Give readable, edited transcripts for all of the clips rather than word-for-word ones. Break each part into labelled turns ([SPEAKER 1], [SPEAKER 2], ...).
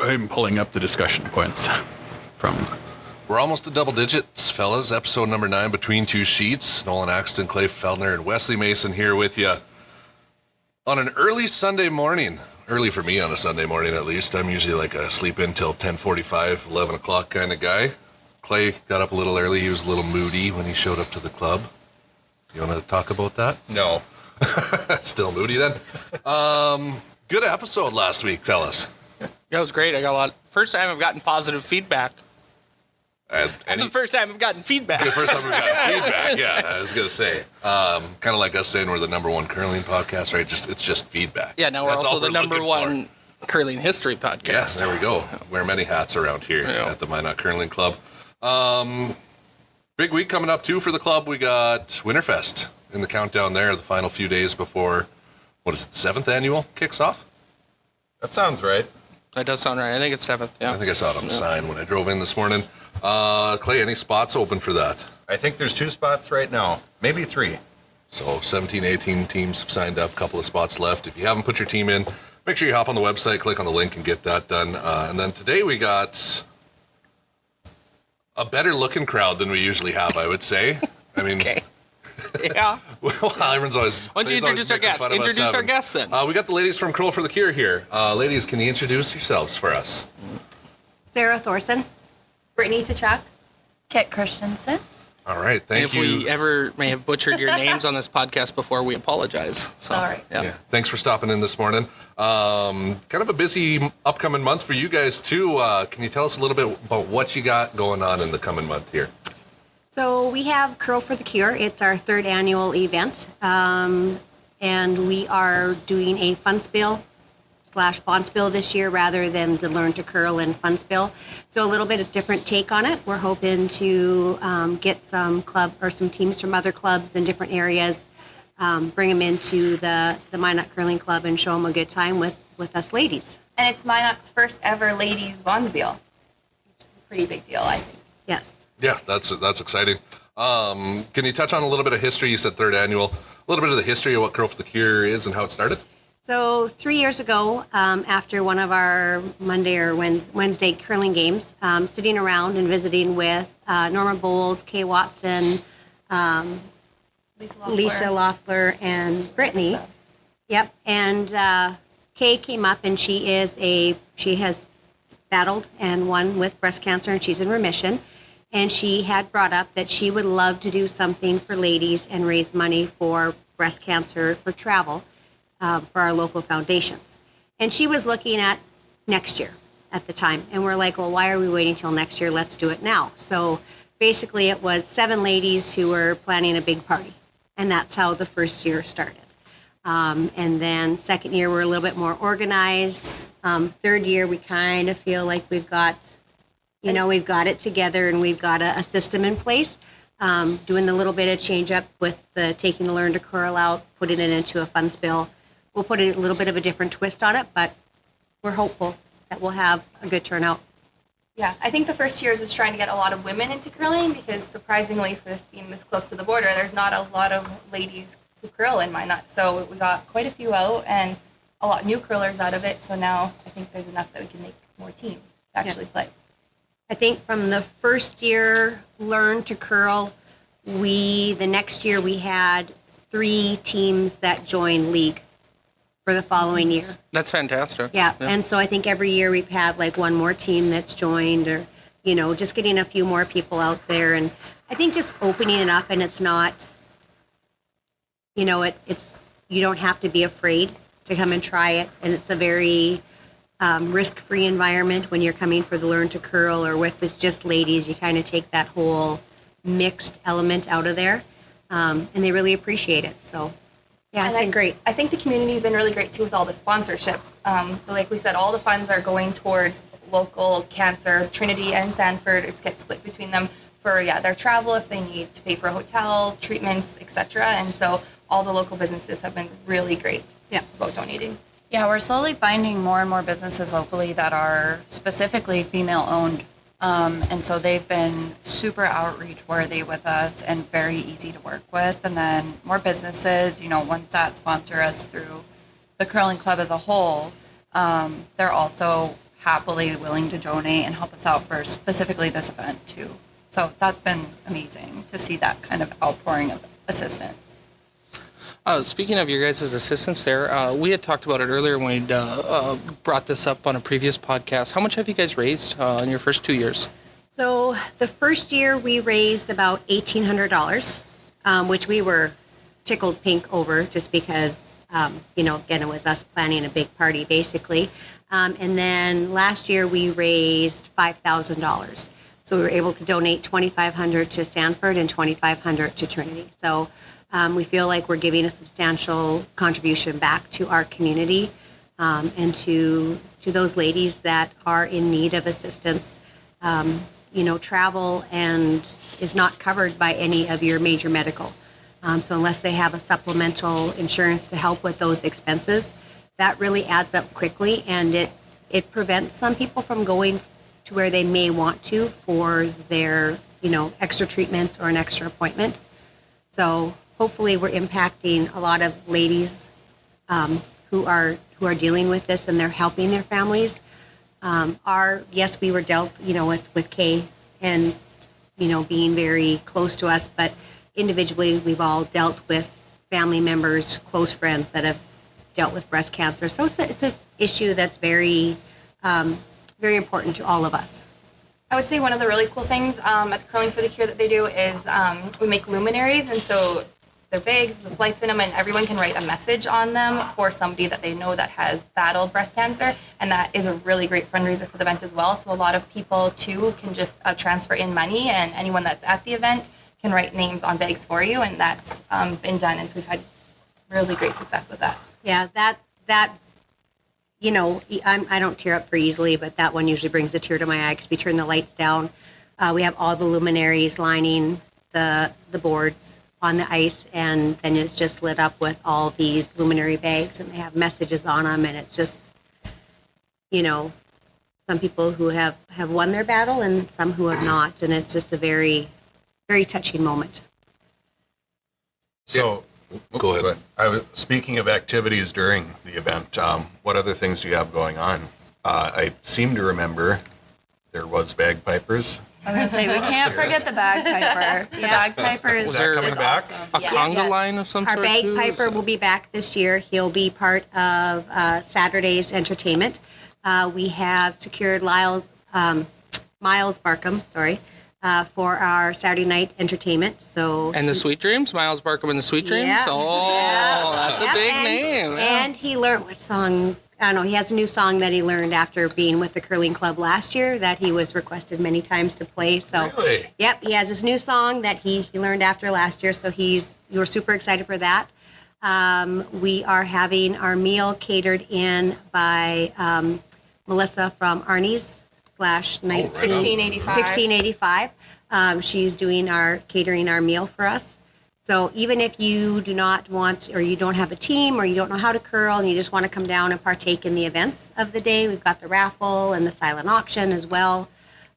[SPEAKER 1] I'm pulling up the discussion points from...
[SPEAKER 2] We're almost to double digits, fellas. Episode number 9, Between Two Sheets. Nolan Axton, Clay Feldner, and Wesley Mason here with you on an early Sunday morning. Early for me on a Sunday morning, at least. I'm usually like a sleep in till 10:45, 11 o'clock kind of guy. Clay got up a little early. He was a little moody when he showed up to the club. You want to talk about that?
[SPEAKER 3] No.
[SPEAKER 2] Still moody then? Good episode last week, fellas.
[SPEAKER 4] That was great. I got a lot. First time I've gotten positive feedback. The first time I've gotten feedback.
[SPEAKER 2] The first time we've gotten feedback, yeah. I was going to say. Kind of like us saying we're the number one curling podcast, right? It's just feedback.
[SPEAKER 4] Yeah, now we're also the number one curling history podcast.
[SPEAKER 2] Yes, there we go. Wear many hats around here at the Minot Curling Club. Big week coming up, too, for the club. We got Winterfest in the countdown there, the final few days before, what is it, the 7th annual kicks off?
[SPEAKER 3] That sounds right.
[SPEAKER 4] That does sound right. I think it's 7th, yeah.
[SPEAKER 2] I think I saw it on the sign when I drove in this morning. Clay, any spots open for that?
[SPEAKER 3] I think there's 2 spots right now, maybe 3.
[SPEAKER 2] So 17, 18 teams have signed up, a couple of spots left. If you haven't put your team in, make sure you hop on the website, click on the link, and get that done. And then today we got a better looking crowd than we usually have, I would say. I mean,
[SPEAKER 4] okay. Yeah.
[SPEAKER 2] Well, everyone's always.
[SPEAKER 4] Why don't you introduce our guests? Introduce our guests then.
[SPEAKER 2] We got the ladies from Curl for the Cure here. Ladies, can you introduce yourselves for us?
[SPEAKER 5] Sarah Thorson.
[SPEAKER 6] Brittany Tachak.
[SPEAKER 5] Kit Christensen.
[SPEAKER 2] All right, thank you.
[SPEAKER 4] If we ever may have butchered your names on this podcast before, we apologize. So,
[SPEAKER 6] Sorry.
[SPEAKER 2] Yeah. Thanks for stopping in this morning. Kind of a busy upcoming month for you guys, too. Can you tell us a little bit about what you got going on in the coming month here?
[SPEAKER 5] So we have Curl for the Cure. It's our 3rd annual event. And we are doing a fun spiel / bonspiel this year rather than the Learn to Curl and fun spiel. So a little bit of different take on it. We're hoping to get some some teams from other clubs in different areas, bring them into the Minot Curling Club and show them a good time with us ladies.
[SPEAKER 6] And it's Minot's first ever ladies bonspiel. Which is a pretty big deal, I think.
[SPEAKER 5] Yes.
[SPEAKER 2] Yeah, that's exciting. Can you touch on a little bit of history? You said 3rd annual. A little bit of the history of what Curl for the Cure is and how it started?
[SPEAKER 5] So 3 years ago, after one of our Monday or Wednesday curling games, sitting around and visiting with Norma Bowles, Kay Watson, Lisa Loeffler, and Brittany.
[SPEAKER 6] Lisa.
[SPEAKER 5] Yep. And Kay came up, and she has battled and won with breast cancer, and she's in remission. And she had brought up that she would love to do something for ladies and raise money for breast cancer for travel. For our local foundations. And she was looking at next year at the time. And we're like, well, why are we waiting till next year? Let's do it now. So basically it was 7 ladies who were planning a big party. And that's how the first year started. And then 2nd year, we're a little bit more organized. 3rd year, we kind of feel like we've got it together and we've got a system in place. Doing a little bit of change up with taking the Learn to Curl out, putting it into a fun spill. We'll put a little bit of a different twist on it, but we're hopeful that we'll have a good turnout.
[SPEAKER 6] Yeah, I think the first year is just trying to get a lot of women into curling because surprisingly for this being this close to the border, there's not a lot of ladies who curl in Minot. So we got quite a few out and a lot new curlers out of it. So now I think there's enough that we can make more teams to actually play.
[SPEAKER 5] I think from the first year, Learn to Curl, the next year we had 3 teams that joined league for the following year.
[SPEAKER 4] That's fantastic.
[SPEAKER 5] Yeah. And so I think every year we've had like one more team that's joined or, just getting a few more people out there. And I think just opening it up and it's not, it's you don't have to be afraid to come and try it. And it's a very risk-free environment when you're coming for the Learn to Curl or with it's just ladies. You kind of take that whole mixed element out of there. And they really appreciate it. So, yeah, it's been great.
[SPEAKER 6] I think the community's been really great, too, with all the sponsorships. Like we said, all the funds are going towards local cancer. Trinity and Sanford, it gets split between them for, their travel if they need to pay for a hotel, treatments, etc. And so all the local businesses have been really great about donating.
[SPEAKER 7] Yeah, we're slowly finding more and more businesses locally that are specifically female-owned. And so they've been super outreach worthy with us and very easy to work with. And then more businesses, ones that sponsor us through the curling club as a whole, they're also happily willing to donate and help us out for specifically this event too. So that's been amazing to see that kind of outpouring of assistance.
[SPEAKER 4] Speaking of your guys' assistance there, we had talked about it earlier when we brought this up on a previous podcast. How much have you guys raised in your first 2 years?
[SPEAKER 5] So the first year we raised about $1,800, which we were tickled pink over just because, again, it was us planning a big party basically. And then last year we raised $5,000. So we were able to donate $2,500 to Sanford and $2,500 to Trinity. So we feel like we're giving a substantial contribution back to our community and to those ladies that are in need of assistance. Travel and is not covered by any of your major medical. So unless they have a supplemental insurance to help with those expenses, that really adds up quickly, and it prevents some people from going to where they may want to for their, extra treatments or an extra appointment. So hopefully we're impacting a lot of ladies who are dealing with this, and they're helping their families. Yes, we were dealt, with Kay and, being very close to us, but individually we've all dealt with family members, close friends that have dealt with breast cancer. So it's an issue that's very, very important to all of us.
[SPEAKER 6] I would say one of the really cool things at the Curling for the Cure that they do is we make luminaries, and so they're bags with lights in them, and everyone can write a message on them for somebody that they know that has battled breast cancer, and that is a really great fundraiser for the event as well. So a lot of people, too, can just transfer in money, and anyone that's at the event can write names on bags for you, and that's been done, and so we've had really great success with that.
[SPEAKER 5] Yeah, that I don't tear up very easily, but that one usually brings a tear to my eye because we turn the lights down. We have all the luminaries lining the boards on the ice, and then it's just lit up with all these luminary bags, and they have messages on them, and it's just, some people who have won their battle and some who have not, and it's just a very, very touching moment.
[SPEAKER 3] So,
[SPEAKER 2] Go ahead.
[SPEAKER 3] Speaking of activities during the event, what other things do you have going on? I seem to remember there was bagpipers.
[SPEAKER 7] I was going to say, we can't forget the bagpiper. The bagpiper is,
[SPEAKER 4] Was there
[SPEAKER 3] coming
[SPEAKER 7] is
[SPEAKER 3] back?
[SPEAKER 7] awesome.
[SPEAKER 4] A
[SPEAKER 5] Yes.
[SPEAKER 4] conga line of some
[SPEAKER 5] Our
[SPEAKER 4] sort, too?
[SPEAKER 5] bagpiper will be back this year. He'll be part of Saturday's entertainment. We have secured Miles Barkham, for our Saturday night entertainment. So
[SPEAKER 4] And the Sweet Dreams? Miles Barkham and the Sweet Dreams?
[SPEAKER 5] Yeah.
[SPEAKER 4] Oh, that's a big
[SPEAKER 5] and,
[SPEAKER 4] name.
[SPEAKER 5] And he learned what song? I don't know. He has a new song that he learned after being with the curling club last year that he was requested many times to play. So,
[SPEAKER 3] Really?
[SPEAKER 5] Yep, he has his new song that he learned after last year. So we're super excited for that. We are having our meal catered in by Melissa from Arnie's / 1685. She's doing catering our meal for us. So even if you do not want, or you don't have a team, or you don't know how to curl, and you just want to come down and partake in the events of the day, we've got the raffle and the silent auction as well.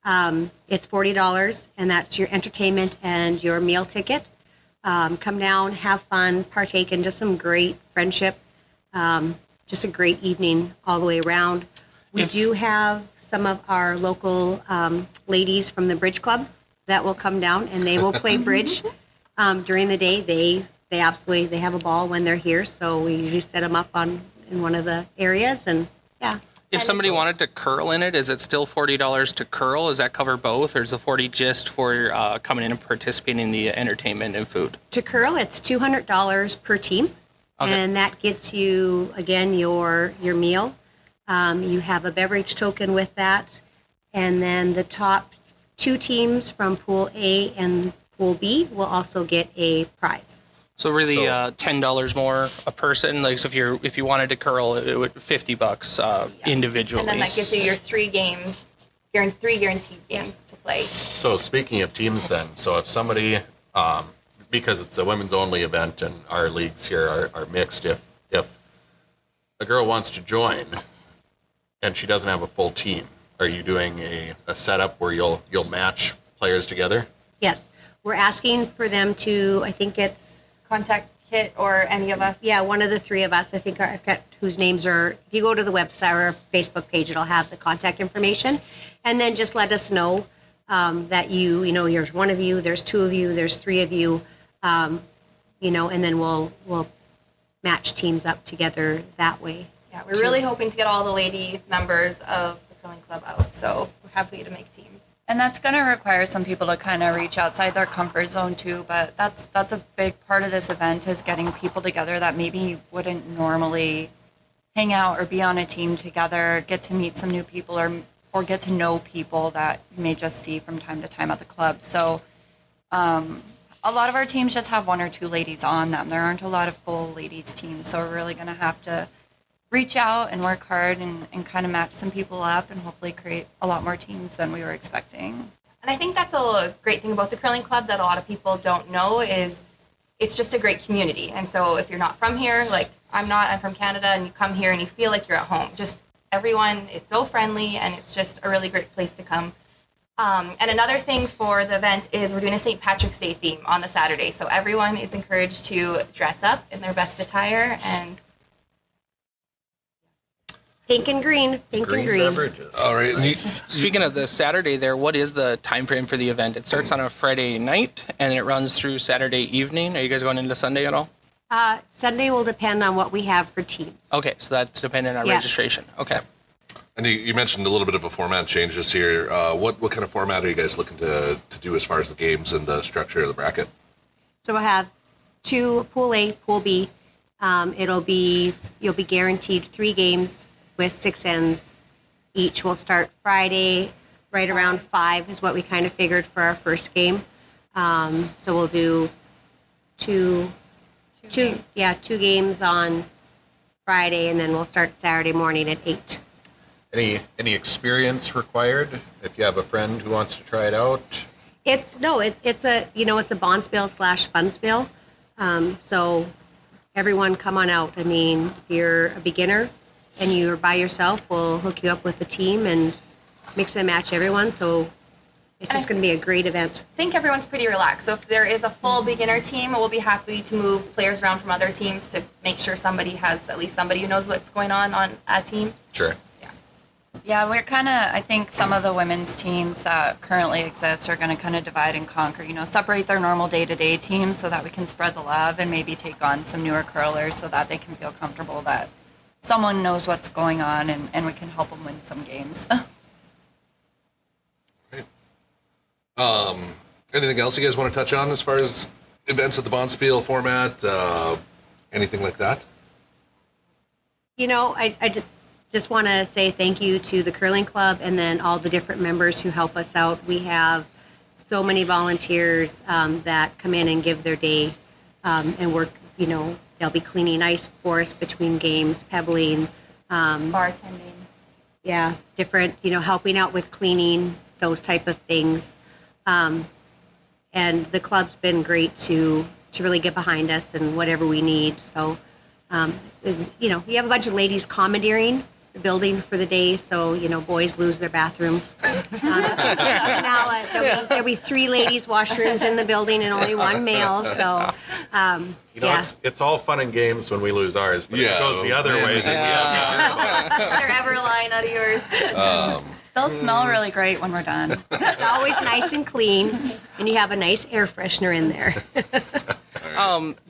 [SPEAKER 5] It's $40, and that's your entertainment and your meal ticket. Come down, have fun, partake in just some great friendship, just a great evening all the way around. We do have some of our local ladies from the Bridge Club that will come down, and they will play bridge during the day. They have a ball when they're here, so we usually set them up in one of the areas, and yeah.
[SPEAKER 4] If somebody wanted to curl in it, is it still $40 to curl? Does that cover both, or is the $40 just for coming in and participating in the entertainment and food?
[SPEAKER 5] To curl, it's $200 per team,
[SPEAKER 4] Okay.
[SPEAKER 5] and that gets you, again, your meal. You have a beverage token with that, and then the top 2 teams from Pool A and Pool B will also get a prize.
[SPEAKER 4] So really, $10 more a person. Like, so if you wanted to curl, it would $50 individually.
[SPEAKER 6] And then that gives you your 3 games, your 3 guaranteed games to play.
[SPEAKER 3] So speaking of teams then, so if somebody, because it's a women's only event and our leagues here are mixed, if a girl wants to join and she doesn't have a full team, are you doing a setup where you'll match players together?
[SPEAKER 5] Yes, we're asking for them to, I think it's
[SPEAKER 6] Contact Kit or any of us?
[SPEAKER 5] Yeah, one of the three of us, I think, I've got whose names are, if you go to the website or Facebook page, it'll have the contact information. And then just let us know that you know, there's one of you, there's two of you, there's three of you, you know, and then we'll match teams up together that way.
[SPEAKER 6] Yeah, we're really hoping to get all the lady members of the curling club out, so we're happy to make teams.
[SPEAKER 7] And that's going to require some people to kind of reach outside their comfort zone too. But that's a big part of this event, is getting people together that maybe wouldn't normally hang out or be on a team together, get to meet some new people, or get to know people that you may just see from time to time at the club. So a lot of our teams just have one or two ladies on them. There aren't a lot of full ladies teams, so we're really going to have to reach out and work hard and kind of match some people up and hopefully create a lot more teams than we were expecting.
[SPEAKER 6] And I think that's a great thing about the curling club that a lot of people don't know is it's just a great community. And so if you're not from here, like I'm from Canada, and you come here and you feel like you're at home. Just everyone is so friendly, and it's just a really great place to come. And another thing for the event is we're doing a St. Patrick's Day theme on the Saturday. So everyone is encouraged to dress up in their best attire and
[SPEAKER 5] Pink and green.
[SPEAKER 3] Beverages.
[SPEAKER 2] All right.
[SPEAKER 4] Speaking of the Saturday there, what is the time frame for the event? It starts on a Friday night and it runs through Saturday evening. Are you guys going into Sunday at all?
[SPEAKER 5] Sunday will depend on what we have for teams.
[SPEAKER 4] Okay, so that's dependent on
[SPEAKER 5] Yeah.
[SPEAKER 4] registration. Okay.
[SPEAKER 2] And you mentioned a little bit of a format change this year. What kind of format are you guys looking to do as far as the games and the structure of the bracket?
[SPEAKER 5] So we'll have two, Pool A, Pool B. You'll be guaranteed 3 games with 6 ends each. We'll start Friday right around 5 is what we kind of figured for our first game. So we'll do two games on Friday, and then we'll start Saturday morning at 8.
[SPEAKER 3] Any experience required if you have a friend who wants to try it out?
[SPEAKER 5] It's a bonspiel / funspiel. So everyone come on out. I mean, if you're a beginner and you're by yourself, we'll hook you up with a team and mix and match everyone. So it's just going to be a great event.
[SPEAKER 6] I think everyone's pretty relaxed. So if there is a full beginner team, we'll be happy to move players around from other teams to make sure somebody has at least somebody who knows what's going on a team.
[SPEAKER 3] Sure.
[SPEAKER 7] Yeah, we're kind of, I think some of the women's teams that currently exist are going to kind of divide and conquer, separate their normal day-to-day teams so that we can spread the love and maybe take on some newer curlers so that they can feel comfortable that someone knows what's going on and we can help them win some games.
[SPEAKER 2] Anything else you guys want to touch on as far as events at the bonspiel format? Anything like that?
[SPEAKER 5] I just want to say thank you to the curling club and then all the different members who help us out. We have so many volunteers that come in and give their day and work. They'll be cleaning ice for us between games, pebbling,
[SPEAKER 6] Bartending.
[SPEAKER 5] yeah, different, helping out with cleaning, those type of things. And the club's been great to really get behind us and whatever we need. So, you have a bunch of ladies commandeering the building for the day, so, boys lose their bathrooms. Now there'll be 3 ladies' washrooms in the building and only 1 male, so, yeah.
[SPEAKER 3] It's all fun and games when we lose ours, but if
[SPEAKER 2] Yeah,
[SPEAKER 3] it goes the other
[SPEAKER 2] man.
[SPEAKER 3] way, then
[SPEAKER 6] They're ever lying out of yours.
[SPEAKER 7] They'll smell really great when we're done.
[SPEAKER 5] It's always nice and clean, and you have a nice air freshener in there.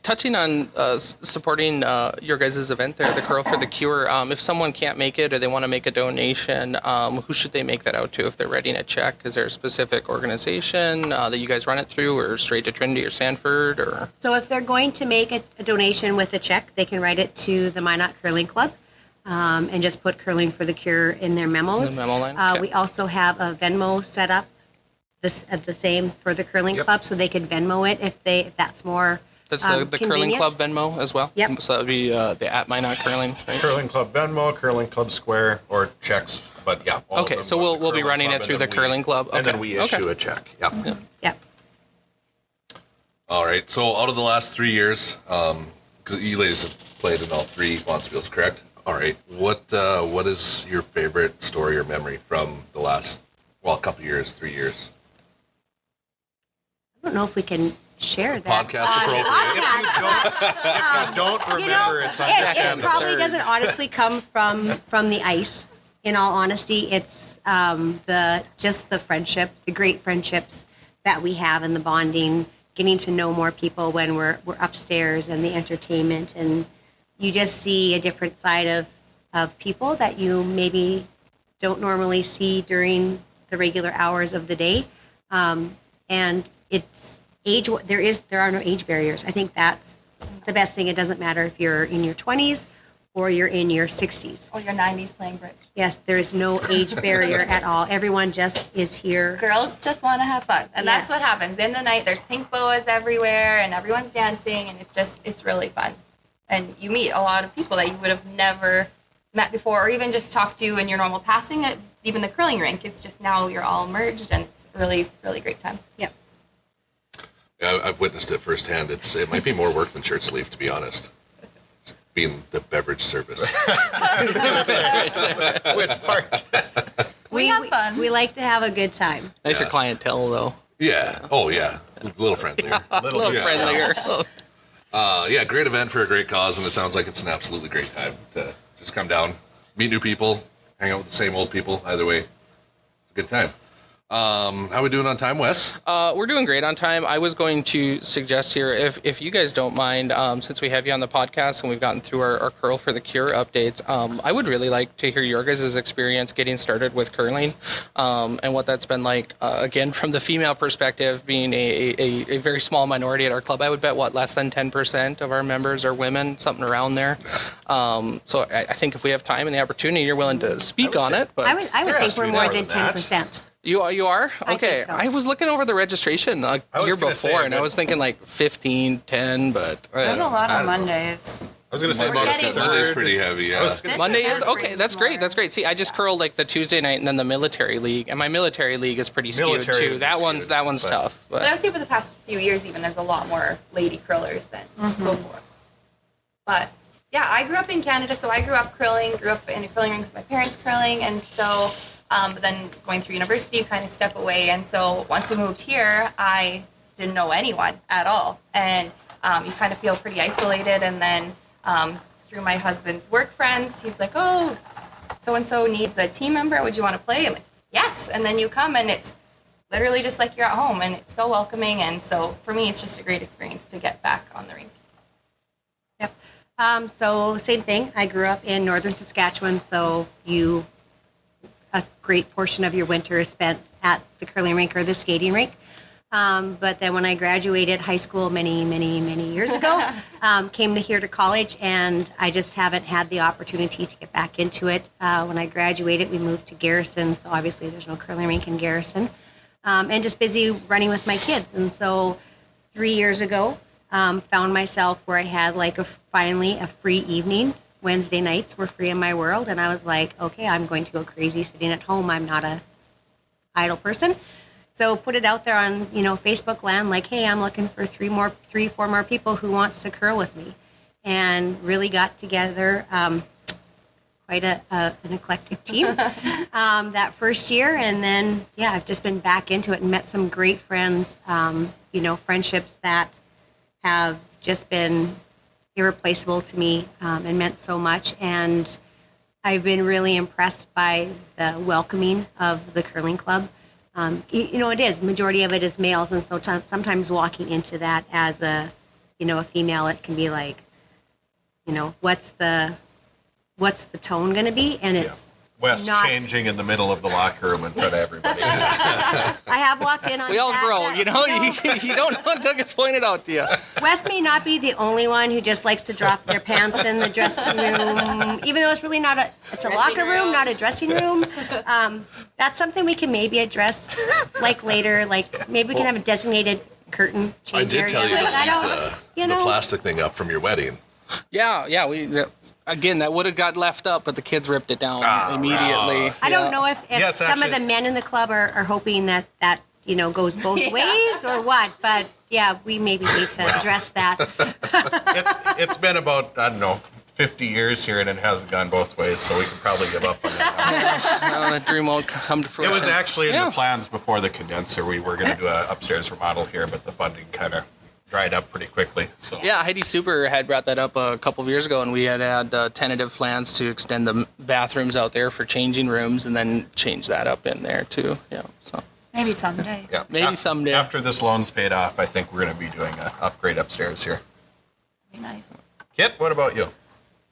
[SPEAKER 4] Touching on supporting your guys' event there, the Curl for the Cure, if someone can't make it or they want to make a donation, who should they make that out to if they're writing a check? Is there a specific organization that you guys run it through, or straight to Trinity or Sanford? Or
[SPEAKER 5] So if they're going to make a donation with a check, they can write it to the Minot Curling Club and just put Curling for the Cure in their memos.
[SPEAKER 4] In the memo line? Okay.
[SPEAKER 5] We also have a Venmo set up, the same for the Curling Club, so they could Venmo it if that's more
[SPEAKER 4] That's the Curling
[SPEAKER 5] convenient.
[SPEAKER 4] Club Venmo as well?
[SPEAKER 5] Yep.
[SPEAKER 4] So that would be the at Minot Curling, right?
[SPEAKER 3] Curling Club Venmo, Curling Club Square, or checks. But yeah. all of
[SPEAKER 4] Okay,
[SPEAKER 3] them
[SPEAKER 4] so
[SPEAKER 3] go to
[SPEAKER 4] we'll be
[SPEAKER 3] Curling
[SPEAKER 4] running
[SPEAKER 3] Club,
[SPEAKER 4] it through
[SPEAKER 3] and
[SPEAKER 4] the
[SPEAKER 3] then
[SPEAKER 4] Curling Club.
[SPEAKER 3] And then
[SPEAKER 4] Okay.
[SPEAKER 3] we issue a check. Yep.
[SPEAKER 5] Yep.
[SPEAKER 2] All right. So out of the last 3 years, because you ladies have played in all 3 bonspiels, correct? All right. What is your favorite story or memory from the last, a couple years, 3 years?
[SPEAKER 5] I don't know if we can share that.
[SPEAKER 2] Podcast appropriate.
[SPEAKER 3] If you don't remember, it's
[SPEAKER 5] It
[SPEAKER 3] understandable.
[SPEAKER 5] probably doesn't honestly come from the ice. In all honesty, it's the friendship, the great friendships that we have, and the bonding, getting to know more people when we're upstairs, and the entertainment, and you just see a different side of people that you maybe don't normally see during the regular hours of the day, and it's age. There are no age barriers. I think that's the best thing. It doesn't matter if you're in your 20s or you're in your 60s.
[SPEAKER 6] Or your 90s playing bridge.
[SPEAKER 5] Yes, there is no age barrier at all. Everyone just is here.
[SPEAKER 6] Girls just want to have fun. And that's
[SPEAKER 5] Yes.
[SPEAKER 6] what happens. In the night, there's pink boas everywhere, and everyone's dancing, and it's really fun. And you meet a lot of people that you would have never met before, or even just talked to in your normal passing at even the curling rink. It's just now you're all merged, and it's a really, really great time.
[SPEAKER 5] Yep.
[SPEAKER 2] Yeah, I've witnessed it firsthand. It might be more work than shirt sleeve, to be honest. Just being the beverage service.
[SPEAKER 3] Which part?
[SPEAKER 7] We have fun.
[SPEAKER 5] We like to have a good time.
[SPEAKER 4] Nicer clientele, though.
[SPEAKER 2] Yeah. Oh, yeah. A little friendlier.
[SPEAKER 4] A little
[SPEAKER 2] Yeah.
[SPEAKER 4] friendlier.
[SPEAKER 2] Yeah, great event for a great cause, and it sounds like it's an absolutely great time to just come down, meet new people, hang out with the same old people. Either way, it's a good time. How we doing on time, Wes?
[SPEAKER 4] We're doing great on time. I was going to suggest here, if you guys don't mind, since we have you on the podcast and we've gotten through our Curl for the Cure updates, I would really like to hear your guys' experience getting started with curling, and what that's been like. Again, from the female perspective, being a very small minority at our club, I would bet less than 10% of our members are women, something around there. So I think if we have time and the opportunity, you're willing to speak on it. But
[SPEAKER 5] I would
[SPEAKER 3] There has
[SPEAKER 5] think
[SPEAKER 3] to
[SPEAKER 5] we're
[SPEAKER 3] be
[SPEAKER 5] more
[SPEAKER 3] more
[SPEAKER 5] than
[SPEAKER 3] than that.
[SPEAKER 5] 10%.
[SPEAKER 4] You are?
[SPEAKER 5] I
[SPEAKER 4] Okay.
[SPEAKER 5] think so.
[SPEAKER 4] I was looking over the registration a
[SPEAKER 3] I was
[SPEAKER 4] year
[SPEAKER 3] gonna say
[SPEAKER 4] before,
[SPEAKER 3] a
[SPEAKER 4] and I
[SPEAKER 3] good-
[SPEAKER 4] was thinking like 15, 10, but
[SPEAKER 7] There's a lot
[SPEAKER 3] I
[SPEAKER 7] on
[SPEAKER 3] don't know.
[SPEAKER 7] Mondays.
[SPEAKER 3] I was going to say
[SPEAKER 7] We're
[SPEAKER 3] about
[SPEAKER 7] getting-
[SPEAKER 3] a third.
[SPEAKER 2] Monday's pretty heavy,
[SPEAKER 3] I
[SPEAKER 2] yeah.
[SPEAKER 3] was gonna-
[SPEAKER 7] This
[SPEAKER 4] Monday is?
[SPEAKER 7] event
[SPEAKER 4] Okay,
[SPEAKER 7] brings
[SPEAKER 4] that's great.
[SPEAKER 7] more.
[SPEAKER 4] That's great. See, I just curled like the Tuesday night and then the military league, and my military league is pretty skewed
[SPEAKER 3] Military
[SPEAKER 4] too.
[SPEAKER 3] is
[SPEAKER 4] That one's
[SPEAKER 3] skewed,
[SPEAKER 4] one's
[SPEAKER 3] but-
[SPEAKER 4] tough.
[SPEAKER 6] But I would say for the past few years, even, there's a lot more lady curlers than before. But yeah, I grew up in Canada, so I grew up curling, grew up in a curling rink with my parents curling, and so but then going through university, you kind of step away. And so once we moved here, I didn't know anyone at all. And you kind of feel pretty isolated. And then through my husband's work friends, he's like, oh, so-and-so needs a team member. Would you want to play? I'm like, yes. And then you come, and it's literally just like you're at home, and it's so welcoming. And so for me, it's just a great experience to get back on the rink.
[SPEAKER 5] Yep. So same thing. I grew up in northern Saskatchewan, so a great portion of your winter is spent at the curling rink or the skating rink. But then when I graduated high school many, many, many years ago, came here to college, and I just haven't had the opportunity to get back into it. When I graduated, we moved to Garrison, so obviously there's no curling rink in Garrison, and just busy running with my kids. And so 3 years ago, found myself where I had finally a free evening. Wednesday nights were free in my world, and I was like, okay, I'm going to go crazy sitting at home. I'm not a idle person. So put it out there on, Facebook land, like, hey, I'm looking for four more people who wants to curl with me. And really got together quite an eclectic team that first year. And then, yeah, I've just been back into it and met some great friends, friendships that have just been irreplaceable to me and meant so much. And I've been really impressed by the welcoming of the curling club. It is, majority of it is males, and so sometimes walking into that as a female, it can be like, what's the tone going to be? And it's
[SPEAKER 3] Wes
[SPEAKER 5] not-
[SPEAKER 3] changing in the middle of the locker room in front of everybody.
[SPEAKER 5] I have walked in on
[SPEAKER 4] We all
[SPEAKER 5] that,
[SPEAKER 4] grow,
[SPEAKER 5] yeah,
[SPEAKER 4] you don't know until it gets pointed out to you.
[SPEAKER 5] Wes may not be the only one who just likes to drop their pants in the dressing room, even though it's really it's a
[SPEAKER 6] Dressing
[SPEAKER 5] locker room,
[SPEAKER 6] room.
[SPEAKER 5] not a dressing room. That's something we can maybe address later. Maybe we can have a designated curtain
[SPEAKER 2] I
[SPEAKER 5] change
[SPEAKER 2] did
[SPEAKER 5] area.
[SPEAKER 2] tell you
[SPEAKER 5] Like, I
[SPEAKER 2] to leave
[SPEAKER 5] don't,
[SPEAKER 2] the plastic thing up from your wedding.
[SPEAKER 4] Yeah, again, that would have got left up, but the kids ripped it down immediately.
[SPEAKER 5] I don't know if
[SPEAKER 3] Yes,
[SPEAKER 5] some of
[SPEAKER 3] actually-
[SPEAKER 5] the men in the club are hoping that goes both
[SPEAKER 6] Yeah.
[SPEAKER 5] ways or what, but yeah, we maybe need to address that.
[SPEAKER 3] It's been about, I don't know, 50 years here, and it hasn't gone both ways, so we can probably give up on that.
[SPEAKER 4] That dream won't come to
[SPEAKER 3] It
[SPEAKER 4] fruition.
[SPEAKER 3] was actually in
[SPEAKER 4] Yeah.
[SPEAKER 3] the plans before the condenser. We were going to do an upstairs remodel here, but the funding kind of dried up pretty quickly. So
[SPEAKER 4] Yeah, Heidi Super had brought that up a couple of years ago, and we had tentative plans to extend the bathrooms out there for changing rooms, and then change that up in there too. Yeah, so
[SPEAKER 7] Maybe someday.
[SPEAKER 3] yeah,
[SPEAKER 4] maybe someday.
[SPEAKER 3] after this loan's paid off, I think we're going to be doing an upgrade upstairs here.
[SPEAKER 7] Be nice.
[SPEAKER 3] Kit, what about you?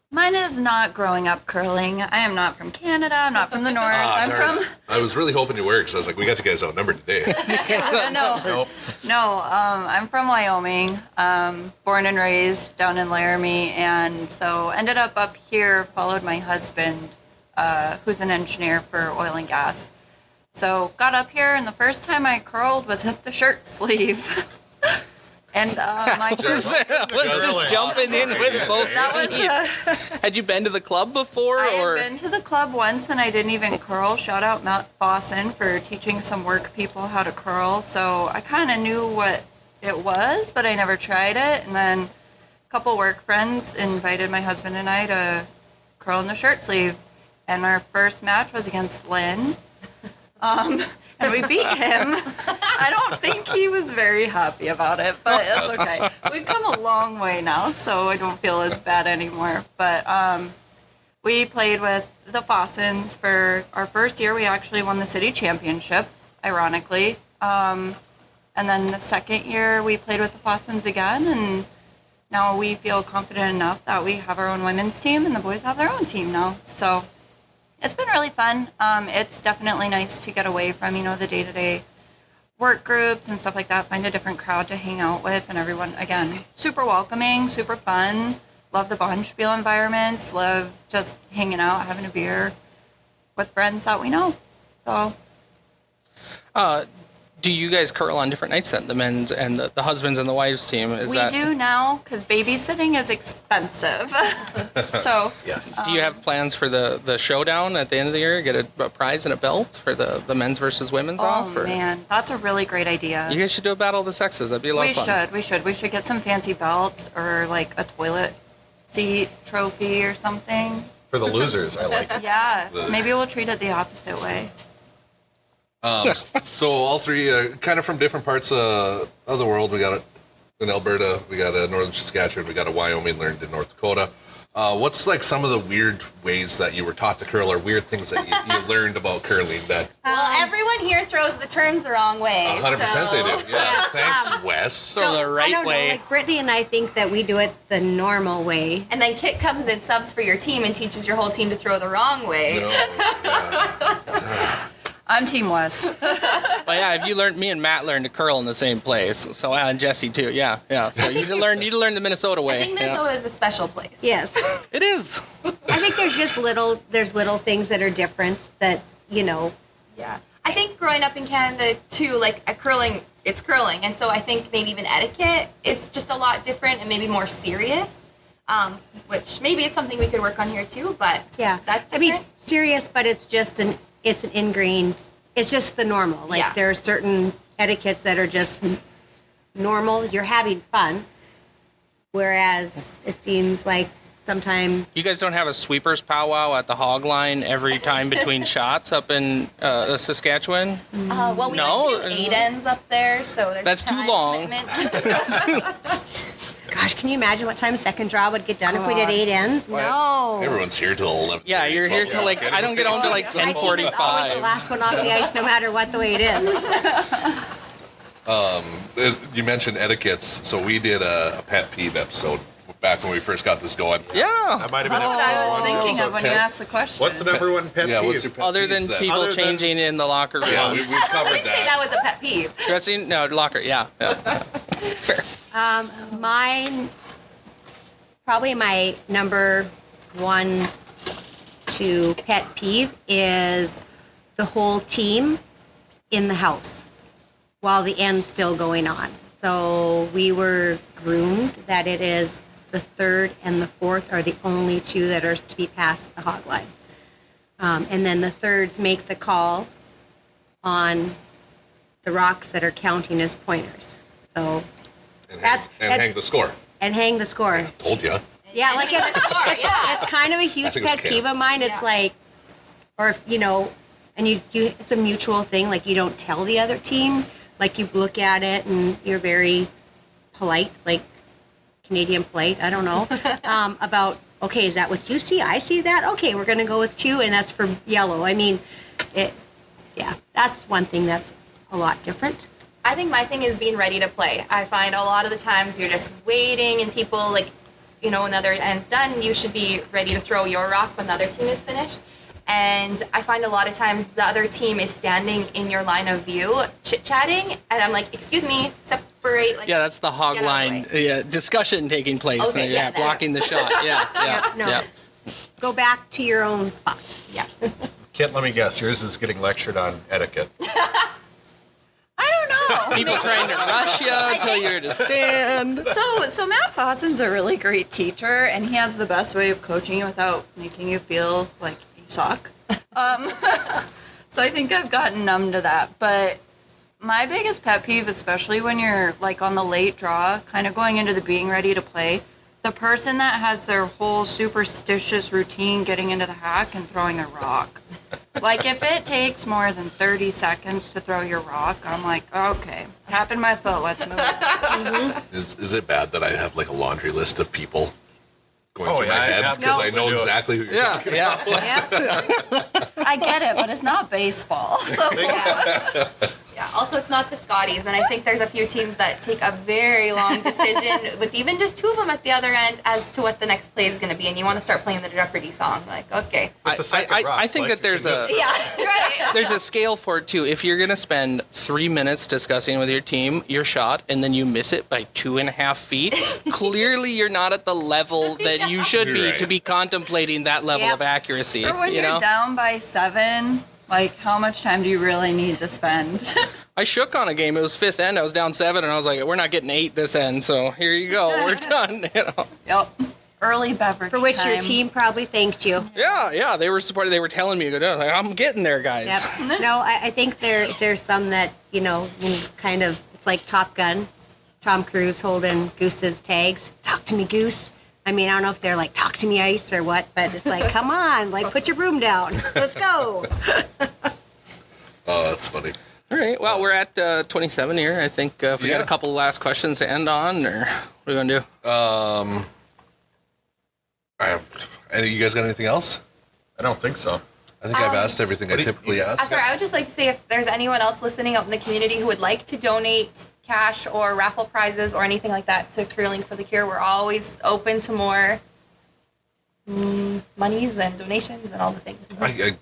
[SPEAKER 7] Mine is not growing up curling. I am not from Canada. I'm not from the north. I'm
[SPEAKER 2] Darn.
[SPEAKER 7] from
[SPEAKER 2] I was really hoping you were because I was like, we got you guys outnumbered today.
[SPEAKER 7] no,
[SPEAKER 3] Nope.
[SPEAKER 7] no. I'm from Wyoming. Born and raised down in Laramie, and so ended up here. Followed my husband, who's an engineer for oil and gas. So got up here, and the first time I curled was at the shirt sleeve. And my
[SPEAKER 2] Just-
[SPEAKER 4] Let's just jumping in with both
[SPEAKER 7] that was.
[SPEAKER 4] feet. Had you been to the club before,
[SPEAKER 7] I
[SPEAKER 4] or
[SPEAKER 7] had been to the club once and I didn't even curl. Shout out Matt Bosson for teaching some work people how to curl. So I kind of knew what it was, but I never tried it. And then a couple work friends invited my husband and I to curl in the shirt sleeve. And our first match was against Lynn. And we beat him. I don't think he was very happy about it, but it's okay. We've come a long way now, so I don't feel as bad anymore. But we played with the Fossins for our first year. We actually won the city championship, ironically. And then the second year, we played with the Fossins again, and now we feel confident enough that we have our own women's team, and the boys have their own team now. So it's been really fun. It's definitely nice to get away from, the day-to-day work groups and stuff like that, find a different crowd to hang out with, and everyone, again, super welcoming, super fun. Love the bonspiel environments, love just hanging out, having a beer with friends that we know. So
[SPEAKER 4] do you guys curl on different nights then, the men's and the husbands and the wives team? Is
[SPEAKER 7] we
[SPEAKER 4] that,
[SPEAKER 7] do now because babysitting is expensive. So
[SPEAKER 3] Yes.
[SPEAKER 4] Do you have plans for the showdown at the end of the year? Get a prize and a belt for the men's versus women's off?
[SPEAKER 7] oh
[SPEAKER 4] Or?
[SPEAKER 7] man, that's a really great idea.
[SPEAKER 4] You guys should do a battle of the sexes. That'd be a lot of fun.
[SPEAKER 7] We should get some fancy belts or like a toilet seat trophy or something.
[SPEAKER 3] For the losers, I like it.
[SPEAKER 7] Yeah, maybe we'll treat it the opposite way.
[SPEAKER 2] So all three kind of from different parts of the world. We got it in Alberta, we got a northern Saskatchewan, we got a Wyoming, learned in North Dakota. What's like some of the weird ways that you were taught to curl or weird things that you learned about curling that
[SPEAKER 6] Well, everyone here throws the terms the wrong way.
[SPEAKER 2] 100% they do. Yeah.
[SPEAKER 5] Yes,
[SPEAKER 2] Thanks, Wes.
[SPEAKER 4] Throw the
[SPEAKER 5] I
[SPEAKER 4] right
[SPEAKER 5] don't
[SPEAKER 4] way.
[SPEAKER 5] know, like Brittany and I think that we do it the normal way.
[SPEAKER 6] And then Kit comes in, subs for your team, and teaches your whole team to throw the wrong way.
[SPEAKER 2] No, yeah.
[SPEAKER 7] I'm Team Wes.
[SPEAKER 4] But yeah, if you learned, me and Matt learned to curl in the same place. So and Jesse too. Yeah. So you need to learn the Minnesota way.
[SPEAKER 6] I think
[SPEAKER 4] Yeah.
[SPEAKER 6] Minnesota is a special place.
[SPEAKER 5] Yes.
[SPEAKER 4] It is.
[SPEAKER 5] I think there's just little things that are different that,
[SPEAKER 6] Yeah. I think growing up in Canada, too, like curling, it's curling. And so I think maybe even etiquette is just a lot different and maybe more serious, which maybe is something we could work on here, too. But
[SPEAKER 5] yeah.
[SPEAKER 6] that's
[SPEAKER 5] I
[SPEAKER 6] different.
[SPEAKER 5] mean, serious, but it's an ingrained, it's just the normal. Like
[SPEAKER 6] Yeah.
[SPEAKER 5] there are certain etiquettes that are just normal. You're having fun. Whereas it seems like sometimes
[SPEAKER 4] You guys don't have a sweepers powwow at the hog line every time between shots up in Saskatchewan?
[SPEAKER 6] Well, we
[SPEAKER 4] No,
[SPEAKER 6] went to 8 ends up there, so there's
[SPEAKER 4] That's too
[SPEAKER 6] time
[SPEAKER 4] long.
[SPEAKER 6] commitment.
[SPEAKER 5] gosh, can you imagine what time second draw would get done if we did
[SPEAKER 7] God.
[SPEAKER 5] 8 ends? No.
[SPEAKER 2] Everyone's here till 11.
[SPEAKER 4] Yeah, you're here till like, I don't get home till like
[SPEAKER 5] My team is always the
[SPEAKER 4] 10:45.
[SPEAKER 5] last one off the ice, no matter what the way it is.
[SPEAKER 2] You mentioned etiquettes, so we did a pet peeve episode back when we first got this going.
[SPEAKER 4] Yeah.
[SPEAKER 3] That might have been
[SPEAKER 7] That's what I was thinking of when you
[SPEAKER 2] Okay.
[SPEAKER 7] asked the question.
[SPEAKER 3] What's the number one pet
[SPEAKER 2] Yeah,
[SPEAKER 3] peeve?
[SPEAKER 2] what's your pet
[SPEAKER 4] Other
[SPEAKER 2] peeves
[SPEAKER 4] than
[SPEAKER 2] then?
[SPEAKER 4] people
[SPEAKER 3] Other than-
[SPEAKER 4] changing in the locker rooms.
[SPEAKER 2] Yeah, we've
[SPEAKER 6] I
[SPEAKER 2] covered
[SPEAKER 6] wouldn't say that was a pet peeve.
[SPEAKER 4] Dressing? No, locker. Yeah. Fair.
[SPEAKER 5] Mine, probably my number 1 to pet peeve is the whole team in the house while the end's still going on. So we were groomed that it is the third and the fourth are the only two that are to be past the hog line. And then the thirds make the call on the rocks that are counting as pointers. So,
[SPEAKER 2] And
[SPEAKER 5] That's-
[SPEAKER 2] hang the score.
[SPEAKER 5] and hang the score.
[SPEAKER 2] Told ya.
[SPEAKER 5] Yeah, like it's,
[SPEAKER 6] yeah.
[SPEAKER 5] it's kind of a huge
[SPEAKER 2] think it was
[SPEAKER 5] pet peeve of mine. It's
[SPEAKER 6] Yeah.
[SPEAKER 5] like, or if, and you, it's a mutual thing. Like you don't tell the other team. Like you look at it and you're very polite, like Canadian polite, I don't know, about, okay, is that what you see? I see that. Okay, we're going to go with 2, and that's for yellow. I mean, that's one thing that's a lot different.
[SPEAKER 6] I think my thing is being ready to play. I find a lot of the times you're just waiting and people like, when the other end's done, you should be ready to throw your rock when the other team is finished. And I find a lot of times the other team is standing in your line of view, chit-chatting, and I'm like, excuse me, separate. Like,
[SPEAKER 4] Yeah, that's the hog
[SPEAKER 6] get out of the
[SPEAKER 4] line
[SPEAKER 6] way.
[SPEAKER 4] discussion taking place.
[SPEAKER 6] Okay, yeah,
[SPEAKER 4] blocking the shot. Yeah.
[SPEAKER 5] No.
[SPEAKER 4] Yeah.
[SPEAKER 5] Go back to your own spot.
[SPEAKER 6] Yeah.
[SPEAKER 8] Kit, let me guess. Yours is getting lectured on etiquette.
[SPEAKER 7] I don't know.
[SPEAKER 4] People trying to rush you, tell you to stand.
[SPEAKER 7] So Matt Fossen's a really great teacher, and he has the best way of coaching you without making you feel like you suck. So I think I've gotten numb to that. But my biggest pet peeve, especially when you're like on the late draw, kind of going into the being ready to play, the person that has their whole superstitious routine getting into the hack and throwing a rock. Like, if it takes more than 30 seconds to throw your rock, I'm like, okay, tapping my foot, let's move.
[SPEAKER 2] Is it bad that I have like a laundry list of people going through my
[SPEAKER 8] I
[SPEAKER 2] head
[SPEAKER 8] have
[SPEAKER 2] because
[SPEAKER 8] to
[SPEAKER 2] I know
[SPEAKER 8] do it.
[SPEAKER 2] exactly who you're talking
[SPEAKER 4] Yeah.
[SPEAKER 7] I get it, but it's not baseball. So
[SPEAKER 6] Yeah. Also, it's not the Scotties, and I think there's a few teams that take a very long decision with even just 2 of them at the other end as to what the next play is going to be, and you want to start playing the Jeopardy song. Like, okay.
[SPEAKER 8] It's a second rock.
[SPEAKER 4] I think
[SPEAKER 8] Like,
[SPEAKER 4] that there's
[SPEAKER 8] you can
[SPEAKER 4] a
[SPEAKER 8] just-
[SPEAKER 6] Yeah. Right.
[SPEAKER 4] there's a scale for it too. If you're gonna spend 3 minutes discussing with your team your shot and then you miss it by 2.5 feet, clearly you're not at the level that you should be
[SPEAKER 2] Right.
[SPEAKER 4] to be contemplating that level
[SPEAKER 5] Yep.
[SPEAKER 4] of accuracy.
[SPEAKER 7] or when
[SPEAKER 4] you
[SPEAKER 7] you're
[SPEAKER 4] know,
[SPEAKER 7] down by 7, like, how much time do you really need to spend?
[SPEAKER 4] I shook on a game. It was 5th end. I was down 7, and I was like, "We're not getting 8 this end, so here you go. We're done."
[SPEAKER 7] Yep. Early beverage
[SPEAKER 5] For which your
[SPEAKER 7] time.
[SPEAKER 5] team probably thanked you.
[SPEAKER 4] Yeah. They were supportive. They were telling me, like, "I'm getting there, guys."
[SPEAKER 5] Yep. No, I think there's some that, kind of, it's like Top Gun, Tom Cruise holding Goose's tags. Talk to me, Goose. I mean, I don't know if they're like, talk to me, ice, or what, but it's like, come on, like, put your broom down. Let's go.
[SPEAKER 2] Oh, that's funny.
[SPEAKER 4] All right. Well, we're at 27 here. I think if we got
[SPEAKER 2] Yeah.
[SPEAKER 4] a couple last questions to end on, or what are we gonna do?
[SPEAKER 2] You guys got anything else?
[SPEAKER 8] I don't think so.
[SPEAKER 2] I think I've asked everything I
[SPEAKER 8] what do you-
[SPEAKER 2] typically ask.
[SPEAKER 6] Sorry, I would just like to say if there's anyone else listening out in the community who would like to donate cash or raffle prizes or anything like that to Curling for the Cure, we're always open to more monies and donations and all the things.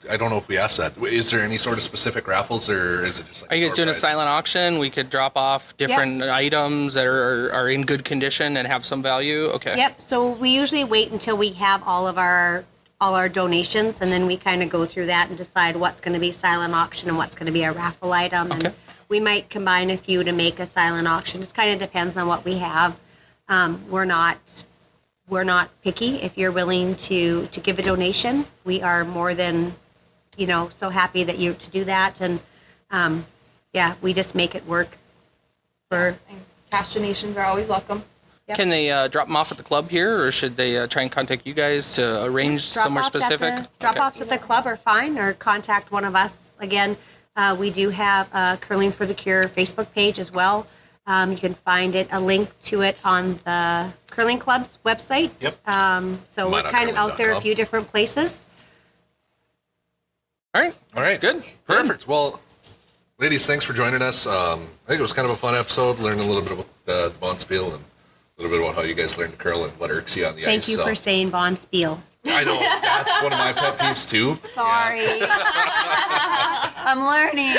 [SPEAKER 2] I don't know if we asked that. Is there any sort of specific raffles, or is it just like
[SPEAKER 4] Are you guys
[SPEAKER 2] door
[SPEAKER 4] doing a
[SPEAKER 2] prize?
[SPEAKER 4] silent auction? We could drop off different items that are in good condition and have some value. Okay.
[SPEAKER 5] Yep. So we usually wait until we have all our donations, and then we kind of go through that and decide what's going to be silent auction and what's going to be a raffle item.
[SPEAKER 4] Okay.
[SPEAKER 5] And we might combine a few to make a silent auction. Just kind of depends on what we have. We're not picky. If you're willing to give a donation, we are more than, so happy that you to do that. And we just make it work.
[SPEAKER 6] And cash donations are always welcome.
[SPEAKER 5] Yep.
[SPEAKER 4] Can they drop them off at the club here, or should they try and contact you guys to arrange somewhere specific?
[SPEAKER 5] Drop-offs at the club are fine, or contact one of us. Again, we do have a Curling for the Cure Facebook page as well. You can find a link to it on the Curling Club's website.
[SPEAKER 8] Yep.
[SPEAKER 5] So we're kind of out there a few different places.
[SPEAKER 4] All right.
[SPEAKER 2] All right.
[SPEAKER 4] Good.
[SPEAKER 2] Perfect. Well, ladies, thanks for joining us. I think it was kind of a fun episode, learning a little bit about the bonspiel and a little bit about how you guys learn to curl and what irks you on the ice.
[SPEAKER 5] Thank you for saying bonspiel.
[SPEAKER 2] I know. That's one of my pet peeves, too.
[SPEAKER 7] Sorry. I'm learning.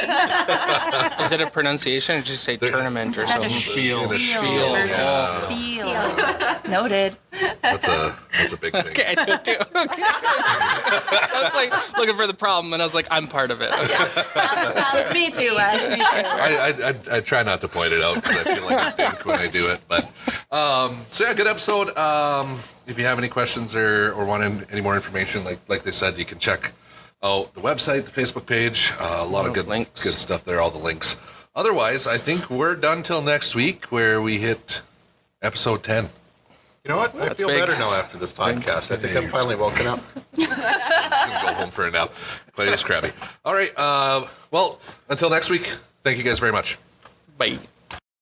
[SPEAKER 4] Is it a pronunciation, or did you say tournament or
[SPEAKER 7] Instead
[SPEAKER 4] something?
[SPEAKER 7] of
[SPEAKER 2] Spiel.
[SPEAKER 7] spiel versus
[SPEAKER 2] Yeah.
[SPEAKER 7] spiel. Noted.
[SPEAKER 2] That's a big thing.
[SPEAKER 4] Okay, I do it too. Okay. I was like looking for the problem, and I was like, I'm part of it. Okay.
[SPEAKER 7] Me too, Wes. Me too.
[SPEAKER 2] I try not to point it out because I feel like a dink when I do it. But good episode. If you have any questions or want any more information, like they said, you can check out the website, the Facebook page. A lot of good
[SPEAKER 4] links.
[SPEAKER 2] good stuff there. All the links. Otherwise, I think we're done till next week, where we hit episode 10.
[SPEAKER 8] You know what? I
[SPEAKER 4] That's
[SPEAKER 8] feel
[SPEAKER 4] big.
[SPEAKER 8] better now after this podcast. I think I'm finally woken up.
[SPEAKER 2] I'm gonna go home for a nap. Clay is crabby. All right. Well, until next week. Thank you guys very much.
[SPEAKER 4] Bye.